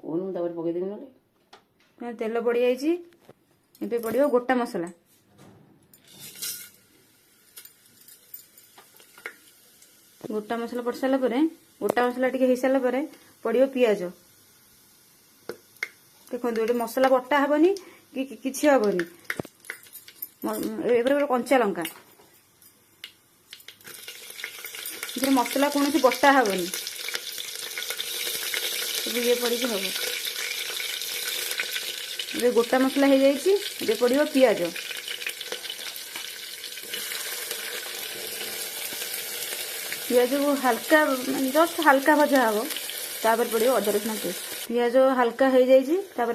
कौन तापर पकई देबी नले तेल पड़ जाइए एबे पड़ो गोटा मसला गोटा मसला पड़ सारा पर गोटा मसला टी हो सारा पर पड़ो पियाज देखो गोटे मसला बटा हेनी कि किसी हेनी गोटे कंचा लंका मसला कौन बटा हेनी सब ये पड़ी हम ये गोटा मसला हो जाए पड़ो पियाज पियाज को हल्का जस्ट हल्का भजा हम तापर पड़ो अदा रसुण पेस्ट पियाज हल्का हो जाए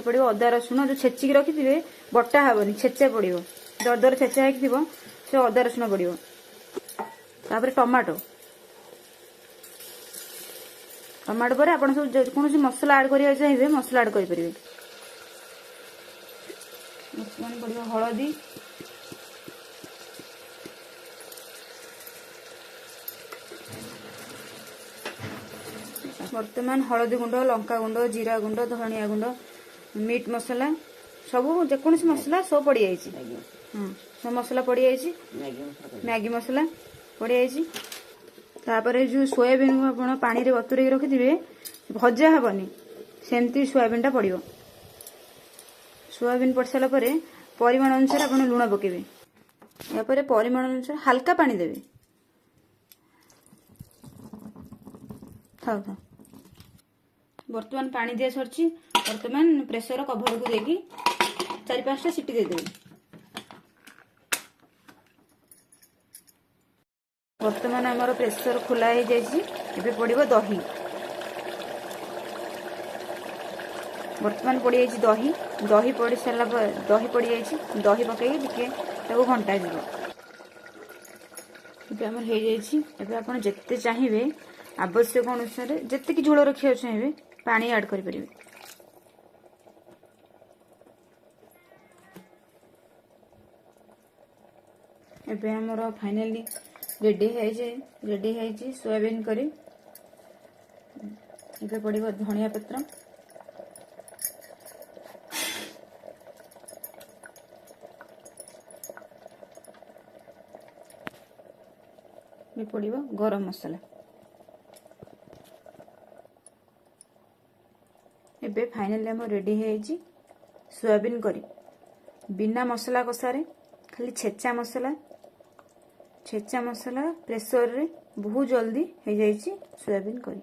पड़ो अदा रसुण जो छेचिक रखिथे बटा हेनी छेचा पड़ो दरदर छेचा हो से अदा रसुण पड़ो तापर टमाटो टमाटो पर आप कौन मसला आड करा चाहिए मसला आड करेंगे पड़ो हलदी बर्तमान हलदी गुंड लंका गुंड जीरा गुंड धनिया गुंड मीट मसला सब जेकोसी मसला सब पड़ जाए सब मसला पड़ जाए मैगी मसला पड़ जाए तापर जो सोयाबीन को आप पानी रे बतुरे रखिथे भजा हेनी सेमती सोयाबीन टा पड़ो सोयाबीन पड़ सारा परिमाण अनुसार आप लुण पकेबे यापर परिमाण अनुसार हल्का पानी देवे थाउ थाउ बर्तमान पानी दिया सरची बर्तमान प्रेसर कभर को देकी 4-5टा सीटी दे देबे बर्तमान आमर प्रेसर खोला हो जाए पड़ो दही बर्तमान पड़ जाए दही दही पड़ सारा दही पड़ जाए दही पकई टे घंटा आमर हो जाए आप जिते चाहिए आवश्यक अनुसार जितकी झोल रखा चाहिए पानी ऐड करें एबे हमर फाइनली रेडी है सोयाबीन करी एबे पड़ो धनिया पत्र पड़ो गरम मसला एबे फाइनली हम रेडी है सोयाबीन करी बिना मसला कषारे खाली छेचा मसला प्रेसर रे बहुत जल्दी हो जाए सोयाबीन करी।